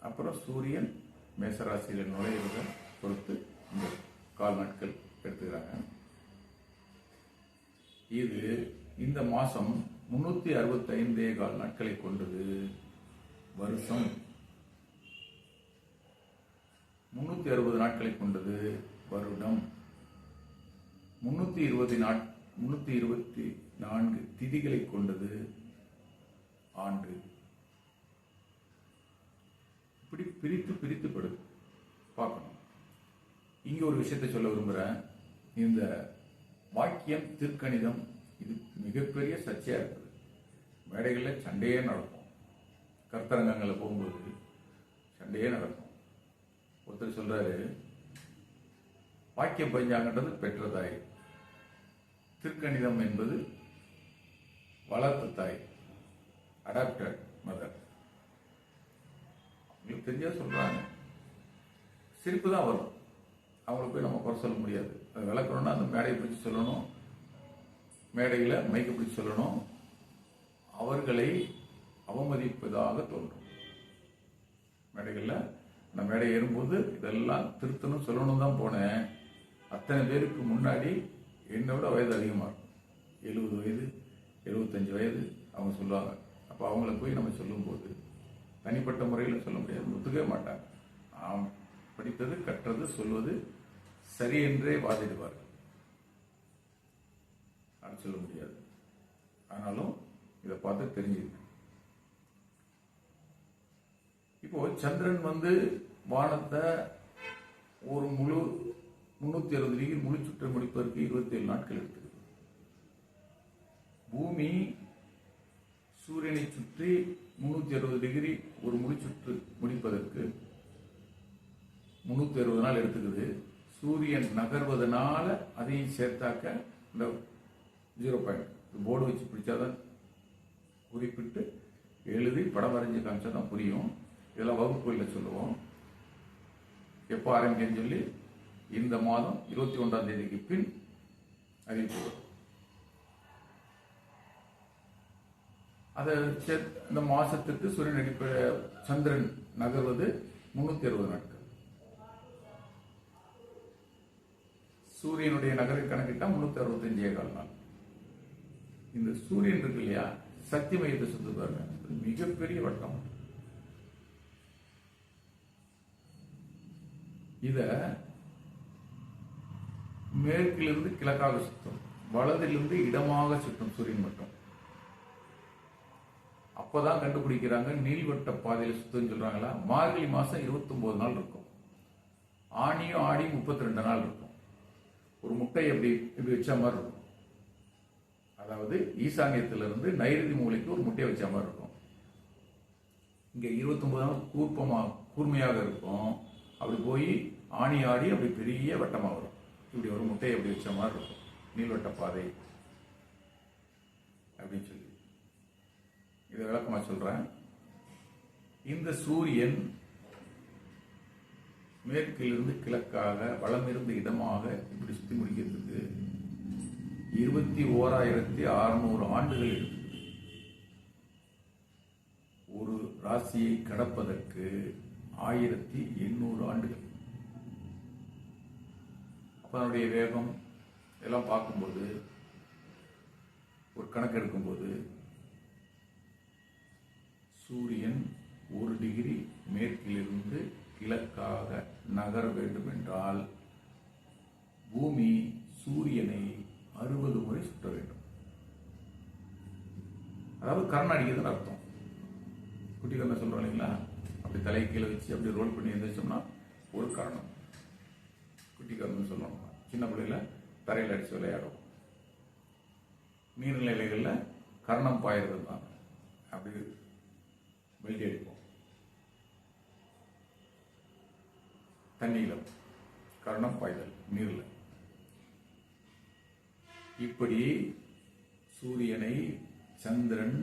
அப்புறம் சூரியன் மேசராசியில் நுழையிறத பொறுத்து இந்த கால் நாட்கள் எடுத்துக்கிறாங்க. இது இந்த மாதம் 365 கால் நாட்களை கொண்டது. வருஷம் 360 நாட்களை கொண்டது. வருடம் 324 திதிகளை கொண்டது. ஆண்டு. இப்படி பிரித்து படுது பார்க்கணும். இங்க ஒரு விஷயத்தை சொல்ல விரும்புகிறேன். இந்த வாக்கியம் திருக்கணிதம் இது மிகப்பெரிய சர்ச்சையா இருக்குது. மேடைகளில் சண்டையே நடக்கும். கருத்தரங்கங்களில் போகும்போது சண்டையே நடக்கும். ஒருத்தர் சொல்றாரு, வாக்கியம் பஞ்சாங்கன்றது பெற்ற தாய், திருக்கணிதம் என்பது வளர்த்த தாய், அடாப்டட் மதர். உங்களுக்கு தெரிஞ்சா சொல்றாங்க. சிரிப்பு தான் வரும். அவங்கள போய் நம்ம குறை சொல்ல முடியாது. அது விளக்கணும்னா அந்த மேடையை பிடிச்சி சொல்லணும், மேடையில் மைக்க பிடிச்சி சொல்லணும். அவர்களை அவமதிப்பதாக தோன்றும். மேடைகளில் நான் மேடை ஏறும்போது இதெல்லாம் திருத்தணும் சொல்லணும் தான் போனேன். அத்தனை பேருக்கு முன்னாடி என்னோட வயது அதிகமாக இருக்கும். 70 வயது 75 வயது அவங்க சொல்லுவாங்க. அப்போ அவங்கள போய் நம்ம சொல்லும்போது தனிப்பட்ட முறையில் சொல்ல முடியாது, ஒத்துக்கவே மாட்டாங்க. நாம் படித்தது கற்றது சொல்வது சரி என்றே வாதிடுவார்கள். அது சொல்ல முடியாது. ஆனாலும் இதை பார்த்து தெரிஞ்சுக்க. இப்போ சந்திரன் வானத்தை ஒரு முழு 360 டிகிரி முழு சுற்ற முடிப்பதற்கு 27 நாட்கள் எடுத்துக்கிறது. பூமி சூரியனை சுற்றி 360 டிகிரி ஒரு முழு சுற்று முடிப்பதற்கு 360 நாள் எடுத்துக்குது. சூரியன் நகர்வதனால அதையும் சேர்த்தாக்க இந்த 0 பாயிண்ட் போர்டு வச்சு பிடிச்சாதான் குறிப்பிட்டு எழுதி படம் வரைஞ்சி காமிச்சாதான் புரியும். இதெல்லாம் வகுப்புகளில் சொல்லுவோம். எப்போ ஆரம்பிக்கன்னு சொல்லி இந்த மாதம் 21ஆம் தேதிக்கு பின் அறிவிப்பு. அதை இந்த மாசத்துக்கு சூரியன் அடிப்படை சந்திரன் நகர்வது 360 நாட்கள். சூரியனுடைய நகரை கணக்கிட்டா 365 நாள். இந்த சூரியன் இருக்கு இல்லையா, சக்தி மையத்தை சுத்து பாருங்க, மிகப்பெரிய வட்டம். இத மேற்கிலிருந்து கிழக்காக சுற்றும், வலதிலிருந்து இடமாக சுற்றும் சூரியன் மட்டும். அப்பதான் கண்டுபிடிக்கிறாங்க நீள்வட்ட பாதையில சுத்தம் சொல்றாங்களா. மார்கழி மாசம் 29 நாள் இருக்கும். ஆணியும் ஆடி 32 நாள் இருக்கும். ஒரு முட்டை எப்படி வச்ச மாதிரி இருக்கும். அதாவது ஈசானியத்திலிருந்து நைருதி மூலைக்கு ஒரு முட்டையை வச்ச மாதிரி இருக்கும். இங்க 29 நாள் கூர்மையாக இருக்கும். அப்படி போய் ஆணி ஆடி அப்படி பெரிய வட்டமா வரும். இப்படி ஒரு முட்டையை அப்படி வச்ச மாதிரி இருக்கும். நீள்வட்ட பாதை அப்படின்னு சொல்லி இதை விளக்கமா சொல்றேன். இந்த சூரியன் மேற்கிலிருந்து கிழக்காக வலமிருந்து இடமாக இப்படி சுத்தி முடிக்கிறதுக்கு 21,600 ஆண்டுகள் எடுக்குது. ஒரு ராசியை கடப்பதற்கு 1800 ஆண்டுகள். அப்ப அதனுடைய வேகம் எல்லாம் பார்க்கும்போது ஒரு கணக்கு எடுக்கும்போது சூரியன் 1 டிகிரி மேற்கிலிருந்து கிழக்காக நகர வேண்டும் என்றால் பூமி சூரியனை 60 முறை சுற்ற வேண்டும். அதாவது கரணம் அடிக்கிறதுன்னு அர்த்தம். குட்டி கண்ணை சொல்றோம் இல்லைங்களா, அப்படி தலை கீழே வச்சு அப்படி ரோல் பண்ணி எழுந்திரிச்சோம்னா ஒரு கரணம். குட்டி கரணம் சொல்லணும். சின்ன பிள்ளைல தரையில் அடிச்சு விளையாடும். நீர்நிலைகளில் கரணம் பாயிறது தான். அப்படி வெள்ளி அடிப்போம். தண்ணியில கரணம் பாய்தல் நீர்ல. இப்படி சூரியனை சந்திரன்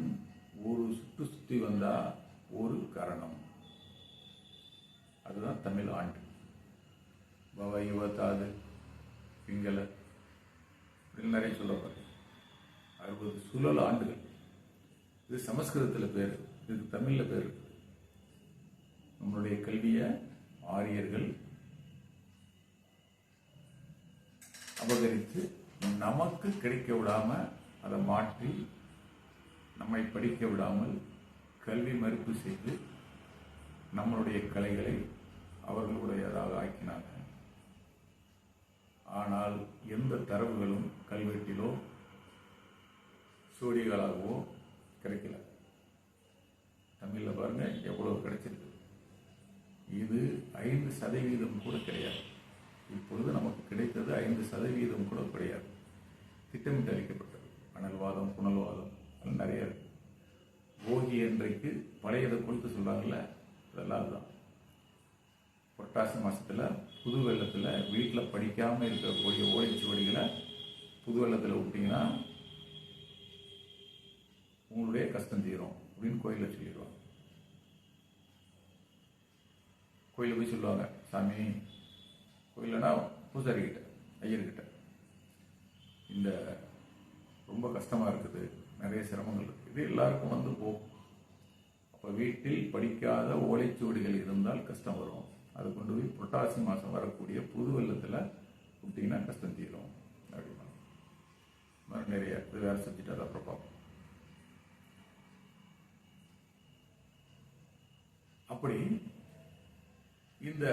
ஒரு சுற்று சுத்தி வந்தா ஒரு கரணம். அதுதான் தமிழ் ஆண்டு. பவ யுவதாது பிங்கள நிறைய சொல்றாரு. 60 சுழல் ஆண்டுகள். இது சமஸ்கிருதத்தில் பேரு, இதுக்கு தமிழ்ல பேரு. நம்மளுடைய கல்வியை ஆரியர்கள் அபகரித்து நமக்கு கிடைக்க விடாம அதை மாற்றி நம்மை படிக்க விடாமல் கல்வி மறுப்பு செய்து நம்மளுடைய கலைகளை அவர்களுடையதாக ஆக்கினாங்க. ஆனால் எந்த தரவுகளும் கல்வெட்டிலோ சோடிகளாகவோ கிடைக்கல. தமிழில் பாருங்க எவ்வளவு கிடைச்சிருக்கு. இது 5% கூட கிடையாது. இப்பொழுது நமக்கு கிடைத்தது 5% கூட கிடையாது. திட்டமிட்டு அளிக்கப்பட்டது. அனல்வாதம், புனல்வாதம் நிறைய இருக்கு. போகி அன்றைக்கு பழையதை கொடுத்து சொல்றாங்கல்ல, அதெல்லாம் அதுதான். புரட்டாசி மாசத்துல புது வெள்ளத்துல வீட்டில் படிக்காம இருக்கக்கூடிய ஓலைச்சுவடிகளை புது வெள்ளத்துல விட்டீங்கன்னா உங்களுடைய கஷ்டம் தீரும் அப்படின்னு கோயிலில் சொல்லிடுவாங்க. கோயிலில் போய் சொல்லுவாங்க, சாமி கோயிலனா பூசாரிக்கிட்ட, ஐயர்கிட்ட, இந்த ரொம்ப கஷ்டமா இருக்குது, நிறைய சிரமங்கள் இருக்குது, இது எல்லாருக்கும் வந்து போகும். அப்போ வீட்டில் படிக்காத ஓலைச்சுவடிகள் இருந்தால் கஷ்டம் வரும். அது கொண்டு போய் புரட்டாசி மாதம் வரக்கூடிய புது வெள்ளத்தில் விட்டிங்கன்னா கஷ்டம் தீரும் அப்படின்னா நிறைய இது வேறு செஞ்சுட்டு அதை அப்புறம் பார்ப்போம். அப்படி இந்த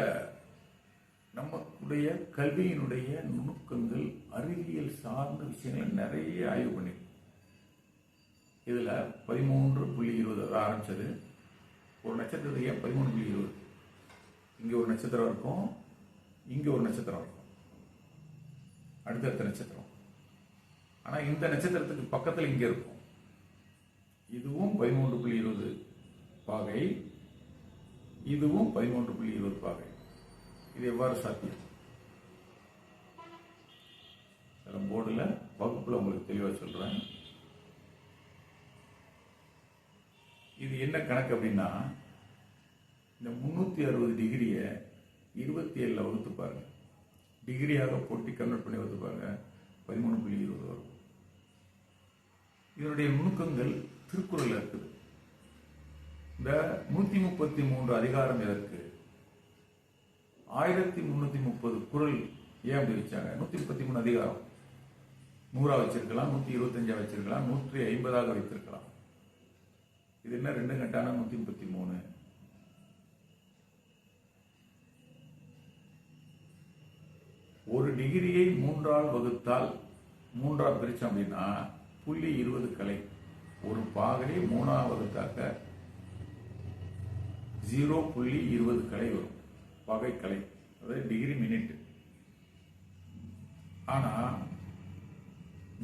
நம்முடைய கல்வியினுடைய நுணுக்கங்கள், அறிவியல் சார்ந்த விஷயங்களை நிறைய ஆய்வு பண்ணிருக்கு. இதுல 13.20 ஆரம்பிச்சது. ஒரு நட்சத்திரத்துக்கு ஏன் 13.20? இங்க ஒரு நட்சத்திரம் இருக்கும், இங்க ஒரு நட்சத்திரம் இருக்கும், அடுத்தடுத்த நட்சத்திரம். ஆனா இந்த நட்சத்திரத்துக்கு பக்கத்தில் இங்க இருக்கும். இதுவும் 13.20 பாகை, இதுவும் 13.20 பாகை. இது எவ்வாறு சாத்தியம்? போர்டுல வகுப்புல உங்களுக்கு தெளிவா சொல்றேன். இது என்ன கணக்கு அப்படின்னா, இந்த 360 டிகிரியை 27 வகுத்து பாருங்க. டிகிரியாக போட்டி கன்வெர்ட் பண்ணி வகுத்து பாருங்க, 13.20 வரும். இதனுடைய நுணுக்கங்கள் திருக்குறள் இருக்குது. இந்த 133 அதிகாரம் எதற்கு? 1330 குறள் ஏன் அப்படி வச்சாங்க? 133 அதிகாரம் 100 வச்சிருக்கலாம், 125 வச்சிருக்கலாம், 150 வைத்திருக்கலாம். இது என்ன 2 கட்டான 133? ஒரு டிகிரியை 3ஆல் வகுத்தால் 3ஆல் பிரிச்சோம் அப்படின்னா 0.20 கலை. ஒரு பாகை 3ஆல் வகுத்தாக்க 0.20 கலை வரும். பாகை கலை, அதாவது டிகிரி மினிட். ஆனா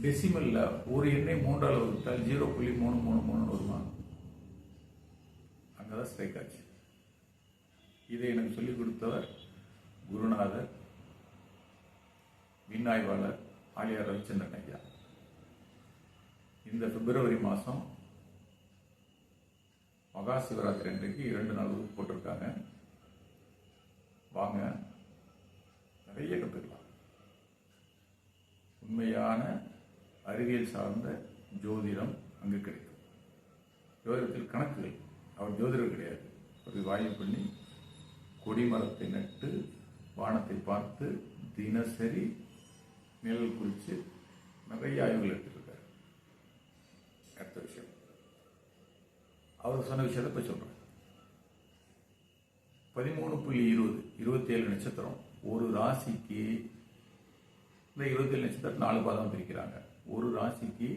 டெசிமல்ல ஒரு எண்ணை 3ஆல் வகுத்தால் 0.333 வருமா? அங்கதான் ஸ்ட்ரைக் ஆச்சு. இதை எனக்கு சொல்லிக் கொடுத்தவர் குருநாதர், விண்ணாய்வாளர் ஆலியார் ரவிச்சந்திரன் ஐயா. இந்த பிப்ரவரி மாதம் மகா சிவராத்திரி அன்றைக்கு 2 நாள் வகுப்பு போட்டிருக்காங்க. வாங்க, நிறைய கற்றுக்கலாம். உண்மையான அறிவியல் சார்ந்த ஜோதிடம் அங்கு கிடைக்கும். ஜோதிடத்தில் கணக்குகள். அவர் ஜோதிடர் கிடையாது. ஒரு வாய்வு பண்ணி கொடிமரத்தை நட்டு வானத்தை பார்த்து தினசரி நிழல் குறித்து நிறைய ஆய்வுகள் எடுத்துருக்காரு. அடுத்த விஷயம், அவர் சொன்ன விஷயத்தை போய் சொல்றேன். 13.20 27 நட்சத்திரம். ஒரு ராசிக்கு இந்த 27 நட்சத்திரம் 4 பாதம் பிரிக்கிறாங்க. ஒரு ராசிக்கு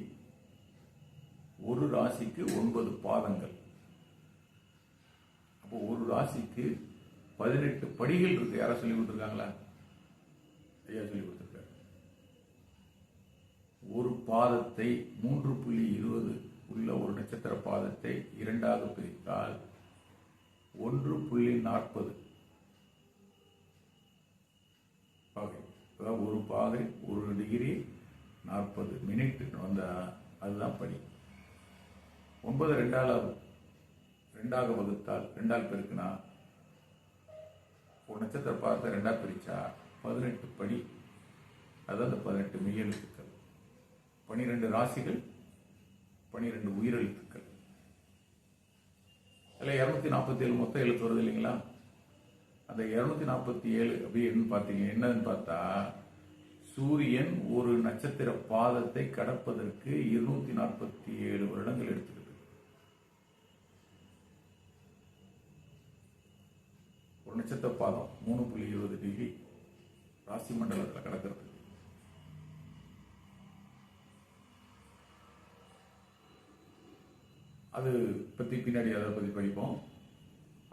9 பாதங்கள். அப்போ ஒரு ராசிக்கு 18 படிகள் இருக்கு. யாரா சொல்லி கொடுத்துருக்காங்களா? ஐயா சொல்லி கொடுத்துருக்காரு. ஒரு பாதத்தை 3.20 உள்ள ஒரு நட்சத்திர பாதத்தை 2ஆக பிரித்தால் 1.40 பாகை. ஒரு பாகை 1 டிகிரி 40 மினிட் வந்த அதுதான் படி. 9 2ஆக வகுத்தால் 2ஆல் பெருக்குனா ஒரு நட்சத்திர பாதத்தை 2ஆ பிரிச்சா 18 படி. அதாவது 18 மெய்யெழுத்துக்கள், 12 ராசிகள், 12 உயிரெழுத்துக்கள். அதில் 247 மொத்தம் எழுத்து வருது இல்லைங்களா? அந்த 247 அப்படின்னு பார்த்தீங்க என்னன்னு பார்த்தா, சூரியன் ஒரு நட்சத்திர பாதத்தை கடப்பதற்கு 247 வருடங்கள் எடுத்துக்கிது. ஒரு நட்சத்திர பாதம் 3.20 டிகிரி ராசி மண்டலத்தில் கடக்கிறது. அது பற்றி பின்னாடி அதை பற்றி படிப்போம்.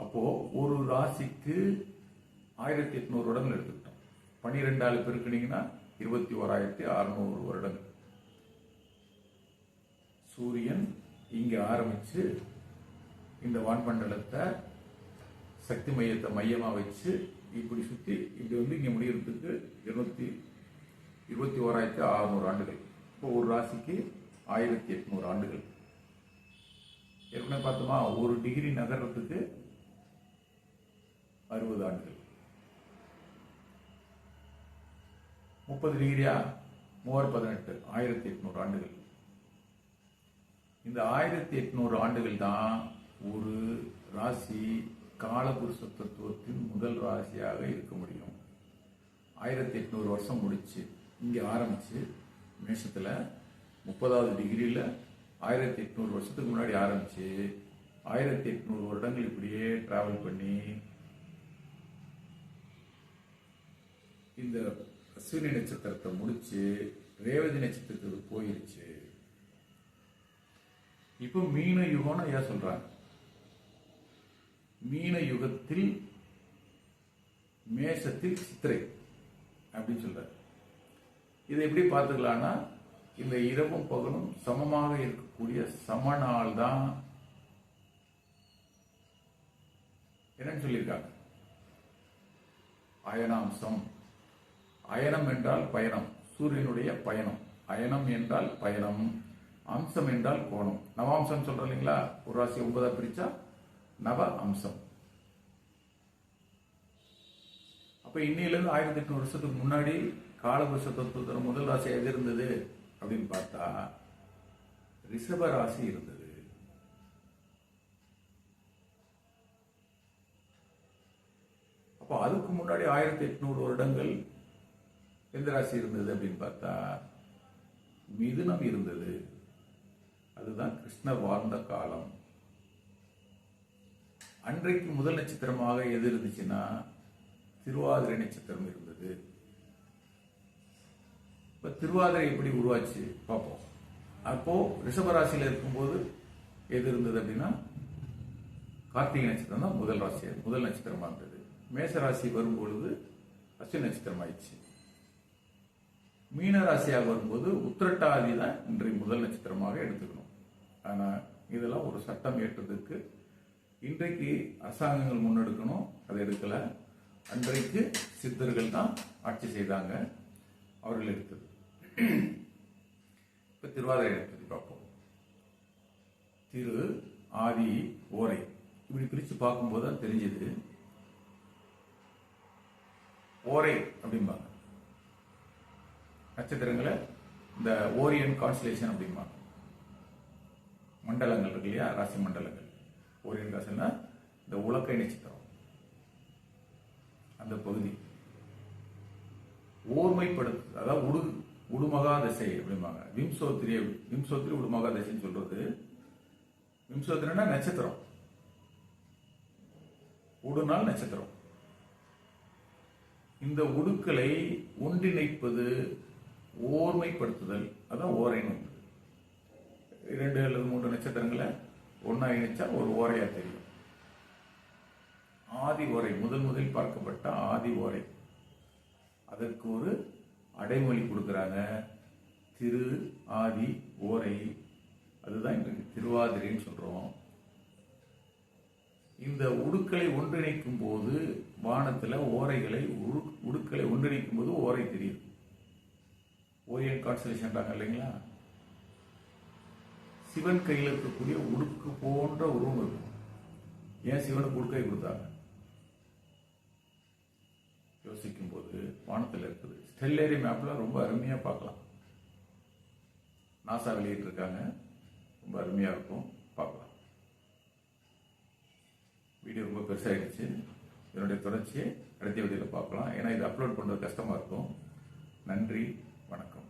அப்போ ஒரு ராசிக்கு 1800 வருடங்கள் எடுத்துக்கிட்டோம். 12 பெருக்கினீங்கன்னா 21,600 வருடங்கள். சூரியன் இங்க ஆரம்பிச்சு இந்த வான்மண்டலத்தை சக்தி மையத்தை மையமா வச்சு இப்படி சுத்தி இப்படி வந்து இங்க முடியறதுக்கு 21,600 ஆண்டுகள். இப்போ ஒரு ராசிக்கு 1800 ஆண்டுகள். ஏற்கனவே பார்த்தோமா, ஒரு டிகிரி நகர்றதுக்கு 60 ஆண்டுகள். 30 டிகிரியா 318 1800 ஆண்டுகள். இந்த 1800 ஆண்டுகள் தான் ஒரு ராசி காலபுருஷ தத்துவத்தின் முதல் ராசியாக இருக்க முடியும். 1800 வருஷம் முடிச்சு இங்க ஆரம்பிச்சு மேஷத்துல 30வது டிகிரியில 1800 வருஷத்துக்கு முன்னாடி ஆரம்பிச்சு 1800 வருடங்கள் இப்படியே டிராவல் பண்ணி இந்த அஸ்வினி நட்சத்திரத்தை முடிச்சு ரேவதி நட்சத்திரத்துக்கு போயிருச்சு. இப்போ மீன யுகம்னு ஏன் சொல்றாங்க? மீன யுகத்தில் மேஷத்தில் சித்திரை அப்படின்னு சொல்றாரு. இதை எப்படி பார்த்துக்கலாம்னா, இந்த இரவும் பகலும் சமமாக இருக்கக்கூடிய சமநாள் தான் என்னன்னு சொல்லியிருக்காங்க. அயனாம்சம். அயனம் என்றால் பயணம், சூரியனுடைய பயணம். அயனம் என்றால் பயணம், அம்சம் என்றால் கோணம். நவாம்சம் சொல்றோம் இல்லைங்களா? ஒரு ராசி 9 பிரிச்சா நவ அம்சம். அப்ப இன்னையிலிருந்து 1800 வருஷத்துக்கு முன்னாடி காலபுருஷ தத்துவத்தில் முதல் ராசி எது இருந்தது அப்படின்னு பார்த்தா ரிஷப ராசி இருந்தது. அப்போ அதுக்கு முன்னாடி 1800 வருடங்கள் எந்த ராசி இருந்தது அப்படின்னு பார்த்தா மிதுனம் இருந்தது. அதுதான் கிருஷ்ணர் வாழ்ந்த காலம். அன்றைக்கு முதல் நட்சத்திரமாக எது இருந்துச்சுன்னா திருவாதிரை நட்சத்திரம் இருந்தது. இப்ப திருவாதிரை எப்படி உருவாச்சு பார்ப்போம். அப்போ ரிஷபராசியில இருக்கும்போது எது இருந்தது அப்படின்னா கார்த்திகை நட்சத்திரம் தான் முதல் ராசி, முதல் நட்சத்திரமா இருந்தது. மேச ராசி வரும்பொழுது அஸ்வினி நட்சத்திரம் ஆயிடுச்சு. மீன ராசியாக வரும்போது உத்திரட்டாதி தான் இன்றைய முதல் நட்சத்திரமாக எடுத்துக்கணும். ஆனா இதெல்லாம் ஒரு சட்டம் ஏற்றதுக்கு இன்றைக்கு அரசாங்கங்கள் முன்னெடுக்கணும், அதை எடுக்கல. அன்றைக்கு சித்தர்கள் தான் ஆட்சி செய்தாங்க, அவர்கள் எடுத்தது. இப்ப திருவாதிரை பற்றி பார்ப்போம். திரு, ஆதி, ஓரை இப்படி பிரிச்சு பார்க்கும்போது தான் தெரிஞ்சது. ஓரை அப்படிம்பாங்க நட்சத்திரங்களை, இந்த ஓரியன் கான்ஸ்டலேஷன் அப்படிம்பாங்க. மண்டலங்கள் இருக்கு இல்லையா, ராசி மண்டலங்கள். ஓரியன் ராசினா இந்த உலக்கை நட்சத்திரம் அந்த பகுதி. ஓர்மைப்படுத்து, அதாவது உடுமகா தசை அப்படிம்பாங்க. விம்சோத்திரி உடுமகா தசைன்னு சொல்றது. விம்சோத்திரினா நட்சத்திரம், உடுநாள் நட்சத்திரம். இந்த உடுக்களை ஒன்றிணைப்பது ஓர்மைப்படுத்துதல், அதான் ஓரைன்னு. 2 அல்லது 3 நட்சத்திரங்களை ஒன்னா இணைச்சா ஒரு ஓரையா தெரியும். ஆதி ஓரை, முதல் பார்க்கப்பட்ட ஆதி ஓரை, அதற்கு ஒரு அடைமொழி கொடுக்கிறாங்க, திரு ஆதி ஓரை. அதுதான் இன்றைக்கு திருவாதிரைன்னு சொல்றோம். இந்த உடுக்களை ஒன்றிணைக்கும் போது வானத்துல ஓரைகளை, உடுக்களை ஒன்றிணைக்கும் போது ஓரை தெரியுது. ஓரியன் கான்ஸ்டலேஷன் இல்லைங்களா? சிவன் கையில் இருக்கக்கூடிய உடுக்கு போன்ற உருவம் இருக்கும். ஏன் சிவனுக்கு உடுக்கை கொடுத்தாங்க? யோசிக்கும் போது வானத்தில் இருக்குது. ஸ்டெல்லேரி மேப்ல ரொம்ப அருமையா பார்க்கலாம். நாசா வெளியிட்டு இருக்காங்க, ரொம்ப அருமையா இருக்கும், பார்க்கலாம். வீடியோ ரொம்ப பெருசாகிடுச்சு. இதனுடைய தொடர்ச்சியை அடுத்த வீடியோவில் பார்க்கலாம். ஏன்னா இது அப்லோட் பண்ணுறது கஷ்டமாக இருக்கும். நன்றி, வணக்கம்.